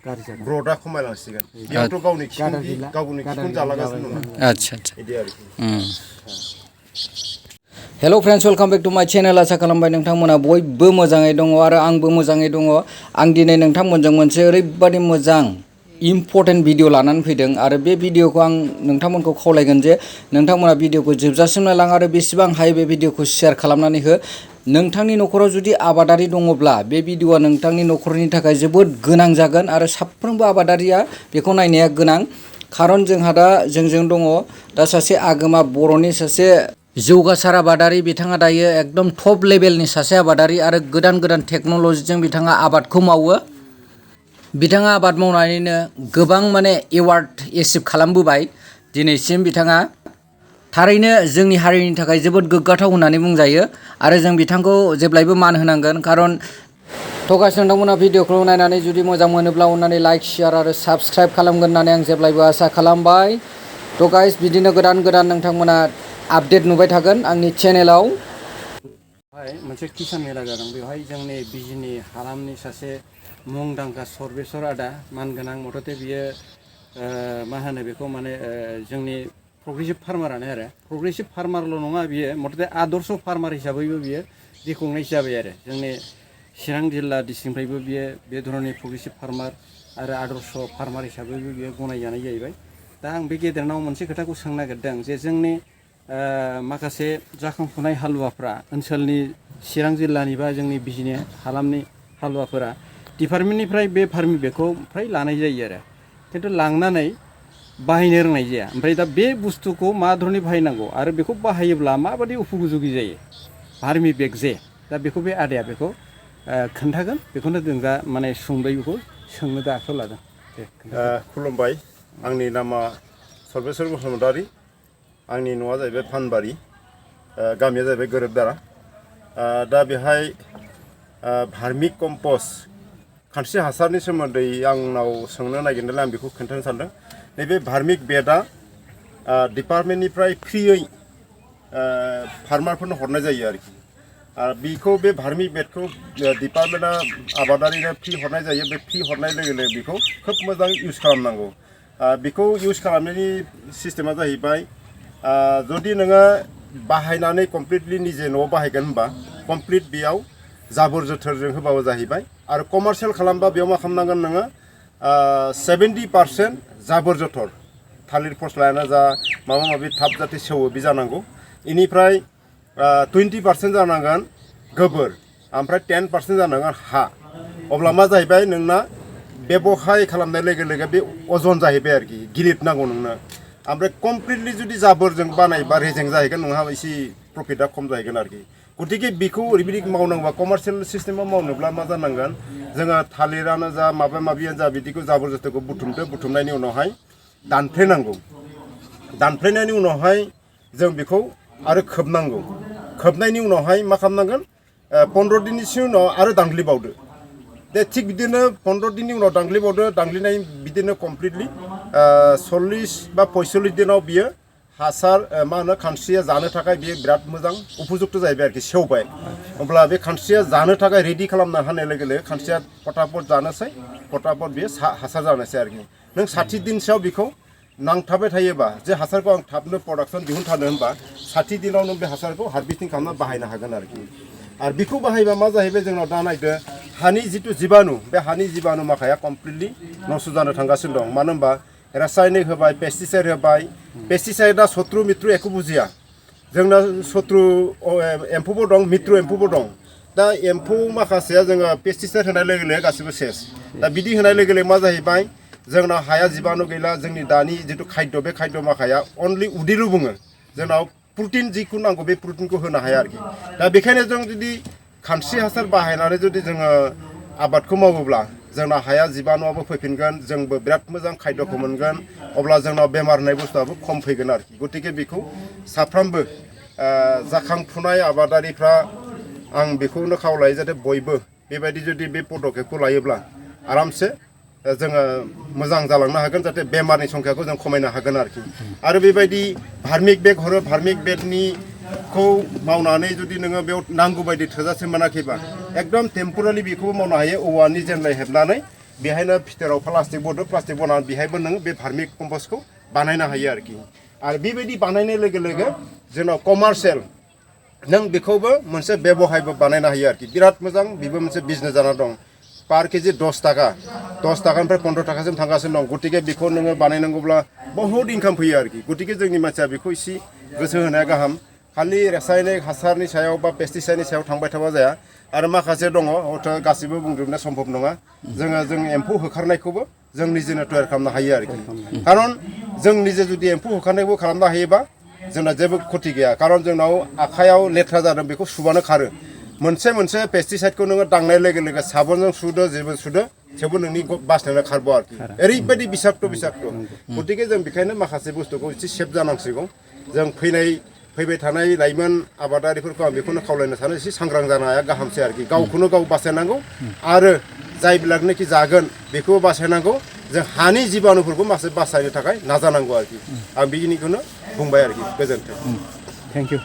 ग्र'थआ खमायलांसिगोन बेयावथ' गावनि खिखौनो जालागासिनो दङ आच्छा बिदि आरोखि हेल' फ्रेन्ड्स वेलकाम बेक टु माय चेनेल आसा खालामबाय नोंथांमोना बयबो मोजाङै दङ आरो आंबो मोजाङै दङ आं दिनै नोंथांमोनजों मोनसे ओरैबादि मोजां इम्पर्टेन्ट भिडिअ लानानै फैदों आरो बे भिडिअखौ आं नोंथांमोनखौ खावलायगोन जे नोंथांमोना भिडिअखौ जोबजासिम नायलां आरो बेसेबां हायो बे भिडिअखौ शेयार खालामनानै हो नोंथांनि न'खराव जुदि आबादारि दङब्ला बे भिडिअआ नोंथांनि न'खरनि थाखाय जोबोद गोनां जागोन आरो साफ्रोमबो आबादारिया बेखौ नायनाया गोनां खारन जोंहा दा जोंजों दङ दा सासे आगोमा बर'नि सासे जौगासार आबादारि बिथाङा दायो एकदम टप लेभेलनि सासे आबादारि आरो गोदान गोदान टेक्न'लजिजों बिथाङा आबादखौ मावो बिथाङा आबाद मावनानैनो गोबां माने एवार्ड एचिभ खालामबोबाय दिनैसिम बिथाङा थारैनो जोंनि हारिनि थाखाय जोबोद गोग्गाथाव होननानै बुंजायो आरो जों बिथांखौ जेब्लायबो मान होनांगोन खारन गाइस नोंथांमोना भिडिअखौ नायनानै जुदि मोजां मोनोब्ला अननानै लाइक शेयार आरो साबस्क्राइब खालामगोन होननानै आं जेब्लायबो आसा खालामबाय गाइस बिदिनो गोदान गोदान नोंथांमोना आपडेट नुबाय थागोन आंनि चेनेलाव मोनसे किसान मेला जादों बेवहाय जोंनि बिजनि हालामनि सासे मुंदांखा सर्बेस्वर आदा मानगोनां मथथे बियो मा होनो बेखौ माने जोंनि प्रग्रेसिभ फार्मारानो आरो प्रग्रेसिभ फार्मारल' नङा बियो मथथे आदर्श फार्मार हिसाबैबो बियो रिकगनाइज जाबाय आरो जोंनि चिरां जिल्ला डिस्ट्रिक्टनिफ्रायबो बियो बे धरननि प्रग्रेसिभ फार्मार आरो आदर्श फार्मार हिसाबैबो बियो गनायजानाय जाहैबाय दा आं बे गेदेरनाव मोनसे खोथाखौ सोंनो नागिरदों जे जोंनि माखासे जाखांफुनाय हालुवाफ्रा ओनसोलनि चिरां जिल्लानि बा जोंनि बिजनि हालामनि हालुवाफोरा डिपार्टमेन्टनिफ्राय बे फार्मि बेगखौ फ्राय लानाय जायो आरो खिन्थु लांनानै बाहायनो रोंनाय जाया ओमफ्राय दा बे बुस्थुखौ मा धरनै बाहायनांगौ आरो बेखौ बाहायोब्ला माबादि उपयोगी जायो फार्मि बेग जे दा बेखौ बे आदाया बेखौ खोन्थागोन बेखौनो जों दा माने सुंद'यै बेखौ सोंनो दा आखायाव लादों खुलुमबाय आंनि नामा सर्बेस्वर बसुमतारी आंनि न'आ जाहैबाय पानबारि गामिया जाहैबाय gwrwbdara दा बेहाय भार्मिक कम्पस्ट खानस्रि हासारनि सोमोन्दै आंनाव सोंनो नागिरनायलाय आं बेखौ खोन्थानो सानदों नैबे भार्मिक बेडआ डिपार्टमेन्टनिफ्राय फ्रियै फार्मारफोरनो हरनाय जायो आरोखि बेखौ बे भार्मिक बेडखौ डिपार्टमेन्टआ आबादारिनो फ्रि हरनाय जायो बे फ्रि हरनाय लोगो लोगो बेखौ खोब मोजां इउज खालामनांगौ बेखौ इउज खालामनायनि सिस्टेमा जाहैबाय जुदि नोङो बाहायनानै कमप्लिटलि निजे न'आव बाहायगोन होनबा कमप्लिट बेयाव जाबोर जोथोरजों होबाबो जाहैबाय आरो कमार्शियेल खालामबा बेयाव मा खालामनांगोन नोङो 70% जाबोर जोथोर थालिर फस्लायानो जा माबा माबि थाब जाहाथे सेवो बे जानांगौ इनिफ्राय 20% जानांगोन गोबोर ओमफ्राय 10% जानांगोन हा अब्ला मा जाहैबाय नोंना बेबहाय खालामनाय लोगो लोगो बे अजन जाहैबाय आरोखि गिलिर नांगौ नोंनो ओमफ्राय कमप्लिटलि जुदि जाबोरजों बानायबा रेजें जाहैगोन नोंहा एसे प्रफिटआ खम जाहैगोन आरोखि गतिके बेखौ ओरैबायदि मावनांगौबा कमार्शियेल सिस्टेमाव मावनोब्ला मा जानांगोन जोङो थालिरानो जा माबा माबियानो जा बिदिखौ जाबोर जोथोरखौ बुथुमनायनि उनावहाय दानफ्लेनायनि उनावहाय जों बेखौ आरो खोबनांगौ खोबनायनि उनावहाय मा खालामनांगोन 15 दिननि उनाव आरो दांग्लिबावदो दे थिग बिदिनो 15 दिननि उनाव दांग्लिनाय बिदिनो कमप्लिटलि 40 बा 45 दिनाव बियो हासार मा होनो खानस्रिया जानो थाखाय बियो बिराद मोजां उपयुक्त जाहैबाय आरोखि सेवबाय अब्ला बे खानस्रिया जानो थाखाय रेडि खालामना होनाय लोगो लोगो खानस्रिया फटाफट जानोसै फटाफट बियो हासार जानोसै आरोखि नों 60 दिनसोआव बेखौ नांथाबबाय थायोबा जे हासारखौ आं थाबनो प्रडाक्सन दिहुनथारनो होनबा 60 दिनाव नों बे हासारखौ हारभेस्टिं खालामना बाहायनो हागोन आरोखि आरो बेखौ बाहायबा मा जाहैबाय जोंनाव दा नायदो हानि जितु जीबाणु बे हानि जीबाणु माखाया कमप्लिटलि नष्ट जानो थांगासिनो दं मानो होनबा रासायनिक होबाय पेस्टिसाइड होबाय पेस्टिसाइडआ शत्रु मित्रु एखौ बुजिया जोंना शत्रु एम्फौबो दं मित्रु एम्फौबो दं दा एम्फौ माखासेया जोङो पेस्टिसाइड होनाय लोगो लोगो गासिबो सेस दा बिदि होनाय लोगो लोगो मा जाहैबाय जोंना हाया जीबाणु गैला जोंनि दानि जितु खाद्य बे खाद्य माखाया अनलि उदैल' बुङो जोंनाव प्रटिन जिखौ नांगौ बे प्रटिनखौ होनो हाया आरोखि दा बेखायनो जों जुदि खानस्रि हासार बाहायनानै जुदि जोङो आबादखौ मावोब्ला जोंना हाया जीबाणुआबो फैफिनगोन जोंबो बिराद मोजां खाद्यखौ मोनगोन अब्ला जोंनाव बेमार होननाय बुस्थुआबो खम फैगोन आरोखि गतिके बेखौ साफ्रोमबो जाखांफुनाय आबादारिफ्रा आं बेखौनो खावलायो जाहाथे बयबो बेबायदि जुदि बे पदकेपखौ लायोब्ला आरामसे जोङो मोजां जालांनो हागोन जाहाथे बेमारनि संख्याखौ जों खमायनो हागोन आरोखि आरो बेबायदि भार्मिक बेग हरो भार्मिक बेगनिखौ मावनानै जुदि नोङो बेयाव नांगौ बायदि थोजासे मोनाखैबा एकदम टेम्परारि बेखौबो मावनो हायो औवानि जेनलाय हेबनानै बेहायनो फिथोराव प्लास्टिक बनानै बेहायबो नों बे भार्मि कम्पस्टखौ बानायनो हायो आरोखि आरो बेबायदि बानायनाय लोगो लोगो जोंनाव कमार्शियेल नों बेखौबो मोनसे बेबहायबो बानायनो हायो आरोखि बिराद मोजां बेबो मोनसे बिजनेस जाना दं पार केजि 10 थाखानिफ्राय 15 थाखासिम थांगासिनो दं गतिके बेखौ नोङो बानायनांगौब्ला बहुत इनकाम फैयो आरोखि गतिके जोंनि मानसिया बेखौ एसे गोसो होनाया गाहाम खालि रासायनिक हासारनि सायाव बा पेस्टिसाइडनि सायाव थांबाय थाबा जाया आरो माखासे दङ हयथ' गासिबो बुंजोबनो सम्भब नङा जों एम्फौ होखारनायखौबो जों निजेनो तयार खालामनो हायो आरोखि खारन जों निजे जुदि एम्फौ होखारनायखौ खालामनो हायोबा जोंना जेबो खति गैया खारन जोंनाव आखायाव लेथ्रा जादों बेखौ सुबानो खारो मोनसे पेस्टिसाइडखौ नोङो दांनाय लोगो लोगो साबोनजों सुदो जेबो सुदो थेवबो नोंनि बासनायानो खारबो आरोखि ओरैबायदि बिसाक्ट' गतिके जों बेखायनो माखासे बुस्थुखौ एसे सेफ जानांसिगौ जों फैबाय थानाय लाइमोन आबादारिफोरखौ आं बेखौनो खावलायनो सानो एसे सांग्रां जानाया गाहामसै आरोखि गावखौनो गाव बासायनांगौ आरो जायब्लानोखि जागोन बेखौबो बासायनांगौ जों हानि जिबाणुफोरखौ माखासे बासायनो थाखाय नाजानांगौ आरोखि आं बेखिनिखौनो बुंबाय आरोखि गोजोन्थों थेंक इउ